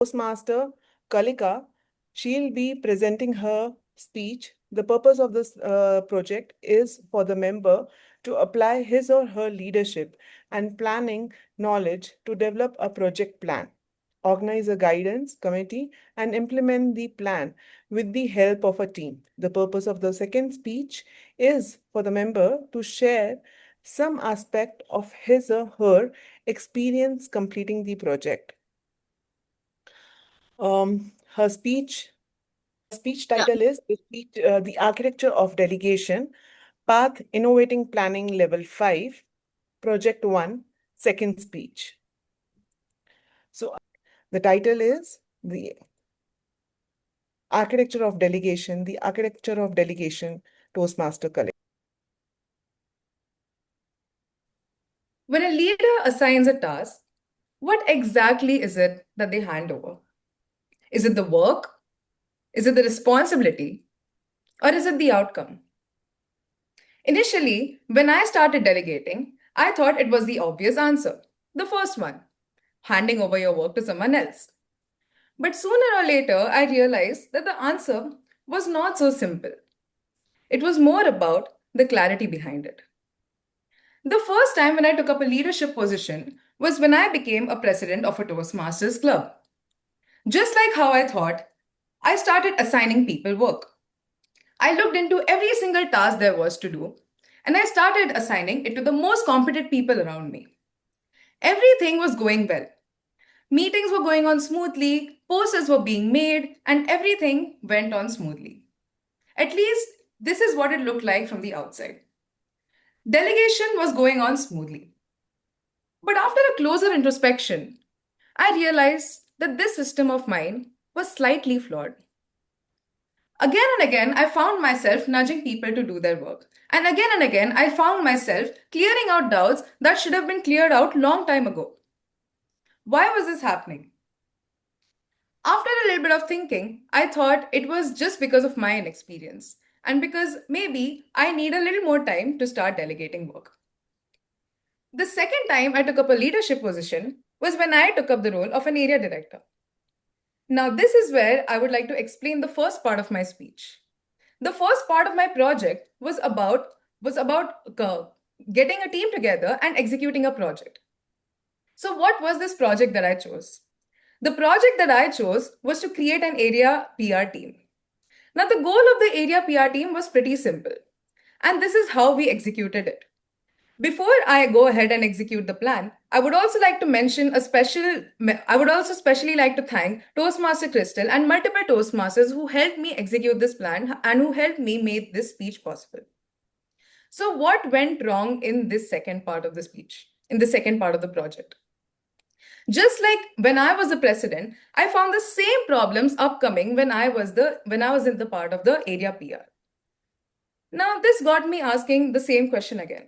Toastmaster Kalika. She'll be presenting her speech. The purpose of this project is for the member to apply his or her leadership and planning knowledge to develop a project plan, organize a guidance committee, and implement the plan with the help of a team. The purpose of the second speech is for the member to share some aspect of his or her experience completing the project. Her speech Yeah. title is The Architecture of Delegation, Path Innovating Planning Level 5, Project 1, Second Speech. So the title is The Architecture of Delegation, Toastmaster College. When a leader assigns a task, what exactly is it that they hand over? Is it the work? Is it the responsibility? Or is it the outcome? Initially, when I started delegating, I thought it was the obvious answer. The first one, handing over your work to someone else. But sooner or later, I realized that the answer was not so simple. It was more about the clarity behind it. The first time when I took up a leadership position was when I became a president of a Toastmasters club. Just like how I thought, I started assigning people work. I looked into every single task there was to do, and I started assigning it to the most competent people around me. Everything was going well. Meetings were going on smoothly, posters were being made, and everything went on smoothly. At least, this is what it looked like from the outside. Delegation was going on smoothly. But after a closer introspection, I realized that this system of mine was slightly flawed. Again and again, I found myself nudging people to do their work. And again, I found myself clearing out doubts that should have been cleared out long time ago. Why was this happening? After a little bit of thinking, I thought it was just because of my inexperience and because maybe I need a little more time to start delegating work. The second time I took up a leadership position was when I took up the role of an area director. Now, this is where I would like to explain the first part of my speech. The first part of my project was about getting a team together and executing a project. So, what was this project that I chose? The project that I chose was to create an area PR team. Now, the goal of the area PR team was pretty simple, and this is how we executed it. Before I go ahead and execute the plan, I would also specially like to thank Toastmaster Crystal and multiple Toastmasters who helped me execute this plan and who helped me make this speech possible. So, what went wrong in this second part of the speech, in the second part of the project? Just like when I was the president, I found the same problems upcoming when I was in the part of the area PR. Now, this got me asking the same question again.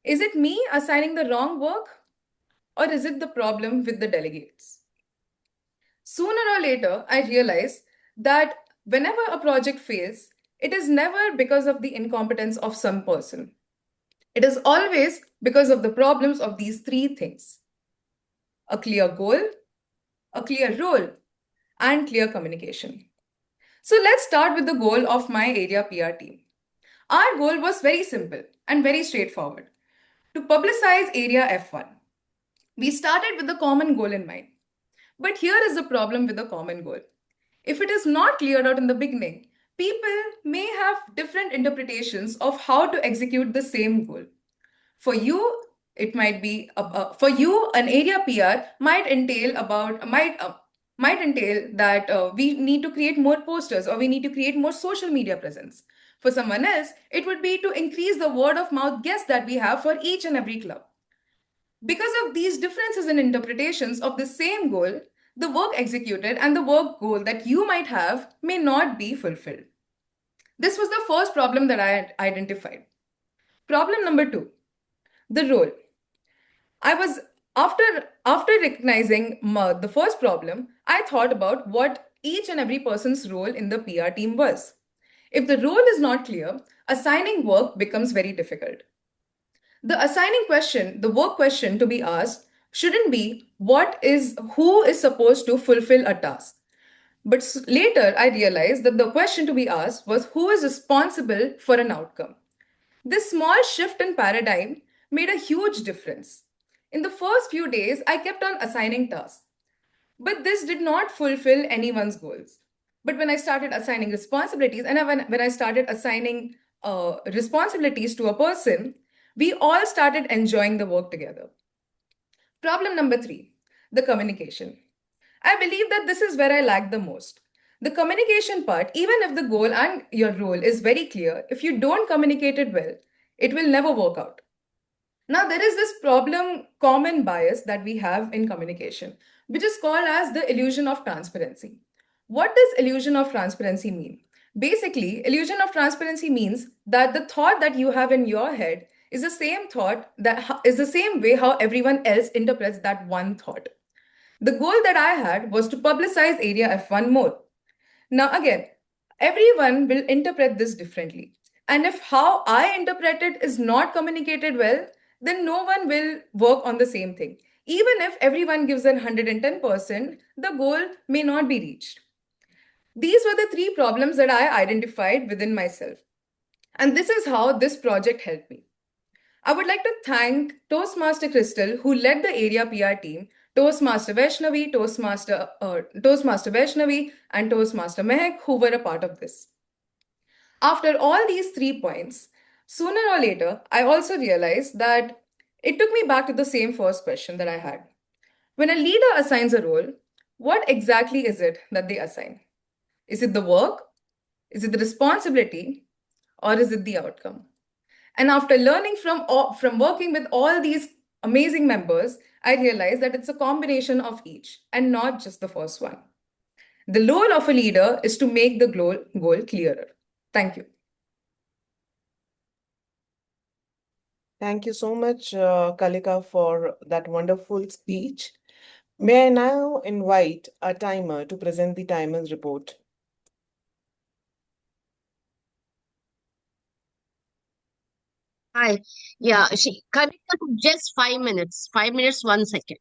Is it me assigning the wrong work, or is it the problem with the delegates? Sooner or later, I realized that whenever a project fails, it is never because of the incompetence of some person. It is always because of the problems of these three things: a clear goal, a clear role, and clear communication. So let's start with the goal of my area PR team. Our goal was very simple and very straightforward: to publicize Area F1. We started with the common goal in mind. But here is the problem with the common goal. If it is not cleared out in the beginning, people may have different interpretations of how to execute the same goal. For you, it might be for you an area PR might entail that we need to create more posters or we need to create more social media presence. For someone else, it would be to increase the word of mouth guests that we have for each and every club. Because of these differences in interpretations of the same goal, the work executed and the work goal that you might have may not be fulfilled. This was the first problem that I had identified. Problem number two, the role. I was after recognizing the first problem, I thought about what each and every person's role in the PR team was. If the role is not clear, assigning work becomes very difficult. The work question to be asked shouldn't be who is supposed to fulfill a task. But later, I realized that the question to be asked was who is responsible for an outcome. This small shift in paradigm made a huge difference. In the first few days, I kept on assigning tasks, but this did not fulfill anyone's goals. But when I started assigning responsibilities, and when I started assigning responsibilities to a person, we all started enjoying the work together. Problem number three, the communication. I believe that this is where I lack the most. The communication part, even if the goal and your role is very clear, if you don't communicate it well, it will never work out. Now, there is this problem, common bias that we have in communication, which is called as the illusion of transparency. What does illusion of transparency mean? Basically, illusion of transparency means that the thought that you have in your head is the same thought is the same way how everyone else interprets that one thought. The goal that I had was to publicize Area F1 more. Now, again, everyone will interpret this differently. And if how I interpret it is not communicated well, then no one will work on the same thing. Even if everyone gives an 110%, the goal may not be reached. These were the three problems that I identified within myself. And this is how this project helped me. I would like to thank Toastmaster Crystal, who led the area PR team, Toastmaster Vaishnavi, and Toastmaster Mehak, who were a part of this. After all these 3 points, sooner or later, I also realized that it took me back to the same first question that I had. When a leader assigns a role, what exactly is it that they assign? Is it the work? Is it the responsibility? Or is it the outcome? And after learning from working with all these amazing members, I realized that it's a combination of each and not just the first one. The role of a leader is to make the goal clearer. Thank you. Thank you so much, Kalika, for that wonderful speech. May I now invite a timer to present the timer's report? Hi. Yeah, Kalika, just 5 minutes. 5 minutes, 1 second.